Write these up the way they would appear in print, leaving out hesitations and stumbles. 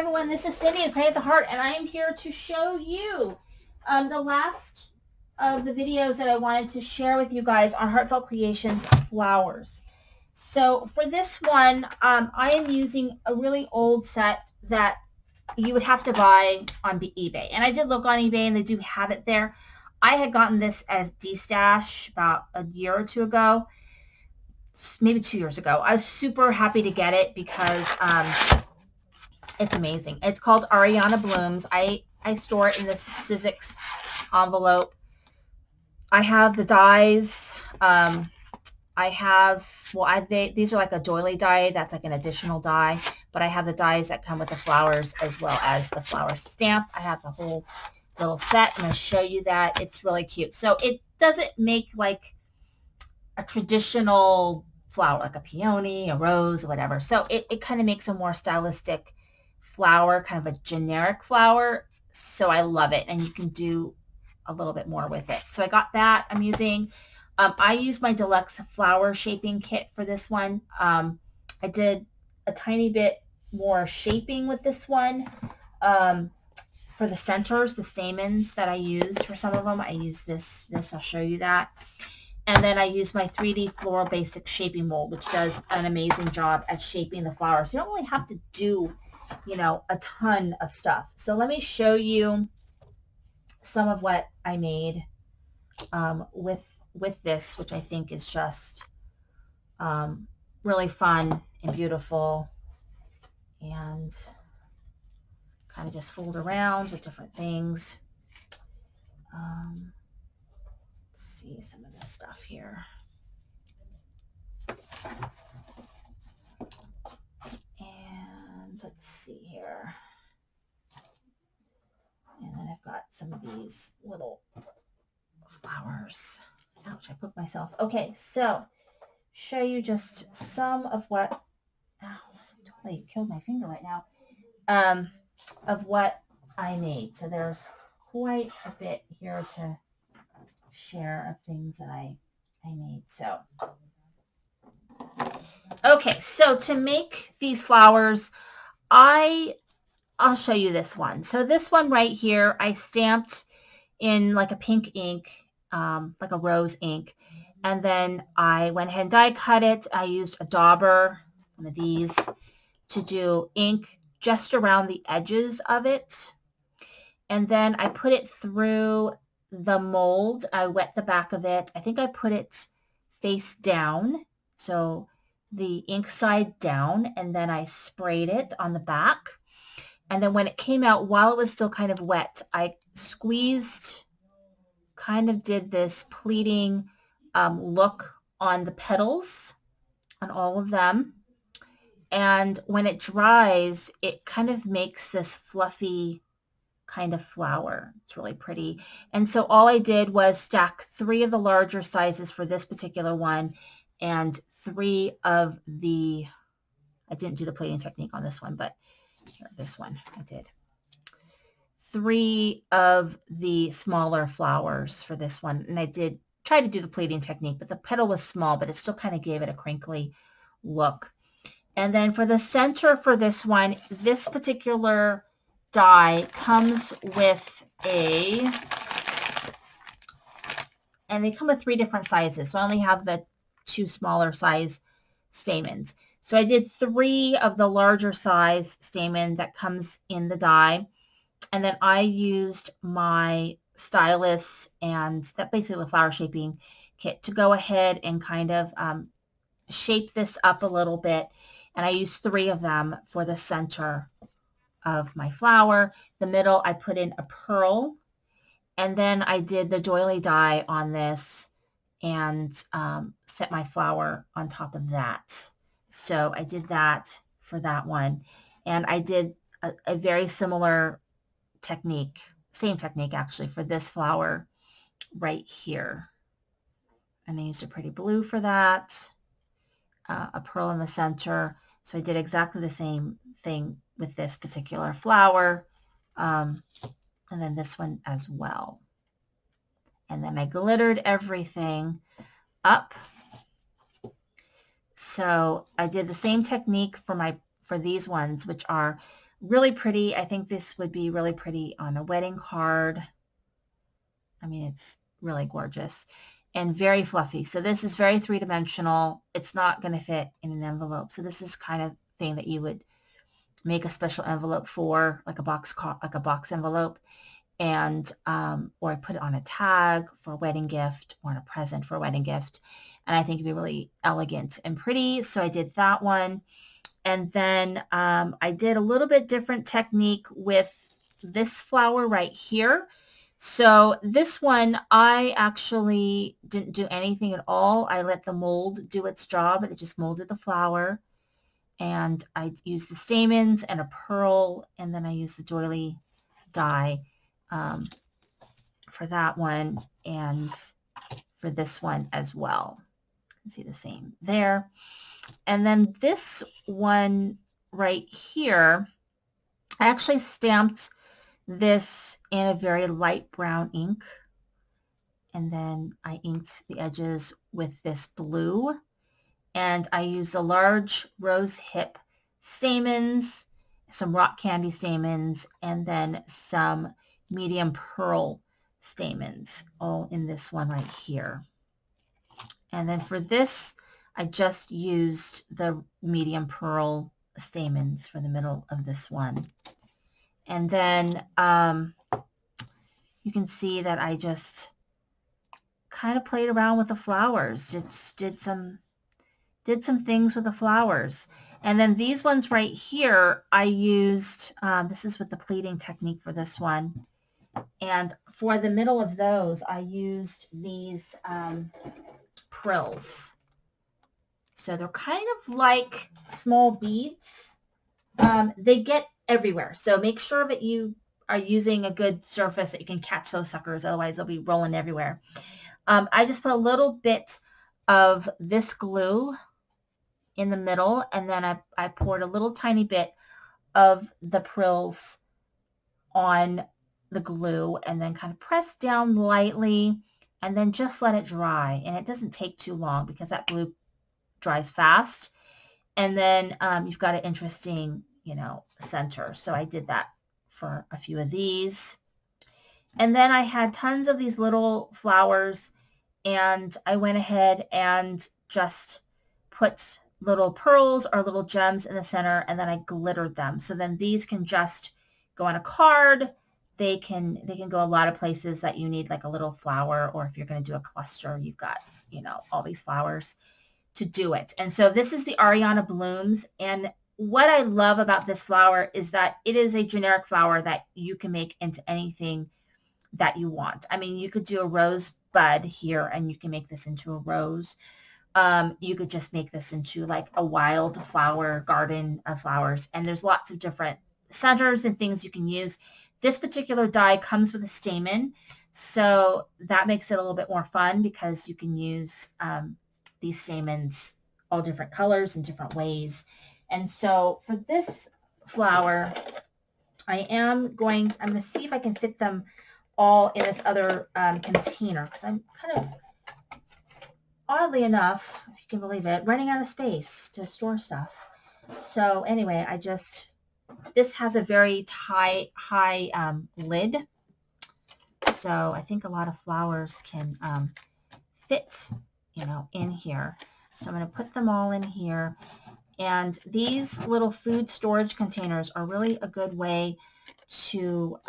everyone, this is Cindy at Pray at the Heart, and I am here to show you the last of the videos that I wanted to share with you guys on Heartfelt Creations flowers. So for this one, I am using a really old set that you would have to buy on eBay. And I did look on eBay, and they do have it there. I had gotten this as D-Stash about a year or two ago, maybe 2 years ago. I was super happy to get it because it's amazing. It's called Arianna Blooms. I store it in this Sizzix envelope. I have the dies. I have, these are like a doily die. That's like an additional die. But I have the dies that come with the flowers as well as the flower stamp. I have the whole little set. I'm going to show you that. It's really cute. So it doesn't make like a traditional flower, like a peony, a rose, or whatever. So it kind of makes a more stylistic flower, kind of a generic flower. So I love it, and you can do a little bit more with it. So I got that. I'm using, I use my deluxe flower shaping kit for this one. I did a tiny bit more shaping with this one. For the centers, the stamens that I use for some of them, I use this. I'll show you that. And then I use my 3D Floral Basic Shaping Mold, which does an amazing job at shaping the flowers. You don't really have to do, a ton of stuff. So let me show you some of what I made with this, which I think is just really fun and beautiful, and kind of just fold around with different things. Let's see some of this stuff here. And let's see here. And then I've got some of these little flowers. Ouch, I poked myself. Okay, so show you just some of what, ow, totally killed my finger right now, of what I made. So there's quite a bit here to share of things that I made. So, okay, so to make these flowers, I'll show you this one. So this one right here, I stamped in like a pink ink, like a rose ink. And then I went ahead and die cut it. I used a dauber, one of these, to do ink just around the edges of it. And then I put it through the mold. I wet the back of it. I think I put it face down, so the ink side down, and then I sprayed it on the back. And then when it came out, while it was still kind of wet, I squeezed, kind of did this pleating look on the petals, on all of them. And when it dries, it kind of makes this fluffy kind of flower. It's really pretty. And so all I did was stack 3 of the larger sizes for this particular one, and 3 of the, I didn't do the plating technique on this one, but here, this one I did. 3 of the smaller flowers for this one. And I did try to do the plating technique, but the petal was small, but it still kind of gave it a crinkly look. And then for the center for this one, this particular die comes with and they come with 3 different sizes. So I only have the 2 smaller size stamens. So I did 3 of the larger size stamen that comes in the die. And then I used my stylus and that basically the flower shaping kit to go ahead and kind of shape this up a little bit. And I used 3 of them for the center of my flower. The middle, I put in a pearl. And then I did the doily die on this and set my flower on top of that. So I did that for that one. And I did a very similar technique, same technique actually, for this flower right here. And I used a pretty blue for that, a pearl in the center. So I did exactly the same thing with this particular flower, and then this one as well. And then I glittered everything up. So I did the same technique for for these ones, which are really pretty. I think this would be really pretty on a wedding card. I mean, it's really gorgeous and very fluffy. So this is very three-dimensional. It's not going to fit in an envelope. So this is kind of thing that you would make a special envelope for, like a box envelope, and or put it on a tag for a wedding gift or on a present for a wedding gift. And I think it'd be really elegant and pretty. So I did that one. And then I did a little bit different technique with this flower right here. So this one, I actually didn't do anything at all. I let the mold do its job, and it just molded the flower. And I used the stamens and a pearl, and then I used the doily die for that one and for this one as well. You can see the same there. And then this one right here, I actually stamped this in a very light brown ink, and then I inked the edges with this blue, and I used a large rose hip stamens, some rock candy stamens, and then some medium pearl stamens, all in this one right here. And then for this, I just used the medium pearl stamens for the middle of this one. And then you can see that I just kind of played around with the flowers, just did some things with the flowers. And then these ones right here, I used, this is with the pleating technique for this one. And for the middle of those, I used these prills. So they're kind of like small beads. They get everywhere. So make sure that you are using a good surface that you can catch those suckers. Otherwise, they'll be rolling everywhere. I just put a little bit of this glue in the middle, and then I poured a little tiny bit of the prills on the glue, and then kind of pressed down lightly, and then just let it dry. And it doesn't take too long because that glue dries fast. And then you've got an interesting, center. So I did that for a few of these. And then I had tons of these little flowers, and I went ahead and just put little pearls or little gems in the center, and then I glittered them. So then these can just go on a card. They can go a lot of places that you need like a little flower, or if you're going to do a cluster, you've got, all these flowers to do it. And so this is the Arianna Blooms. And what I love about this flower is that it is a generic flower that you can make into anything that you want. I mean, you could do a rose bud here, and you can make this into a rose. You could just make this into like a wildflower garden of flowers. And there's lots of different centers and things you can use. This particular die comes with a stamen, so that makes it a little bit more fun because you can use these stamens all different colors and different ways. And so for this flower, I'm going to see if I can fit them all in this other container, because I'm kind of, oddly enough, if you can believe it, running out of space to store stuff. So anyway, this has a very high lid. So I think a lot of flowers can fit, in here. So I'm going to put them all in here. And these little food storage containers are really a good way to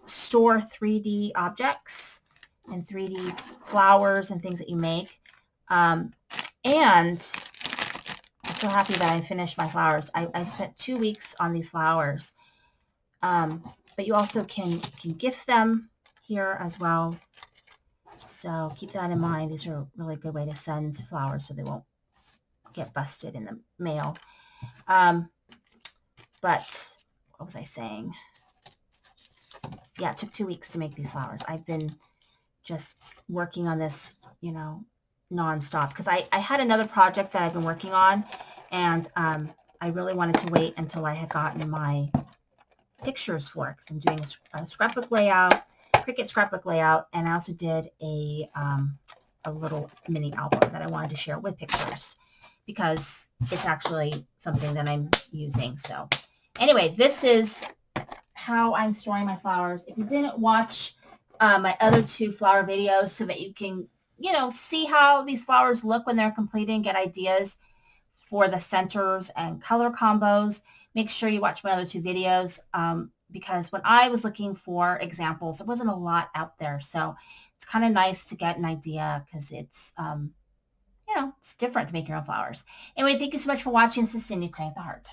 store 3D objects and 3D flowers and things that you make. And I'm so happy that I finished my flowers. I spent 2 weeks on these flowers. But you also can gift them here as well. So keep that in mind. These are a really good way to send flowers so they won't get busted in the mail. But what was I saying? Yeah, it took 2 weeks to make these flowers. I've been just working on this, nonstop, because I had another project that I've been working on, and I really wanted to wait until I had gotten my pictures for it, because I'm doing a scrapbook layout, Cricut scrapbook layout, and I also did a little mini album that I wanted to share with pictures. because it's actually something that I'm using. So anyway, this is how I'm storing my flowers. If you didn't watch my other 2 flower videos so that you can, see how these flowers look when they're completed and get ideas for the centers and color combos, make sure you watch my other 2 videos because when I was looking for examples, there wasn't a lot out there. So it's kind of nice to get an idea because it's, it's different to make your own flowers. Anyway, thank you so much for watching. This is Cindy, Create the Heart.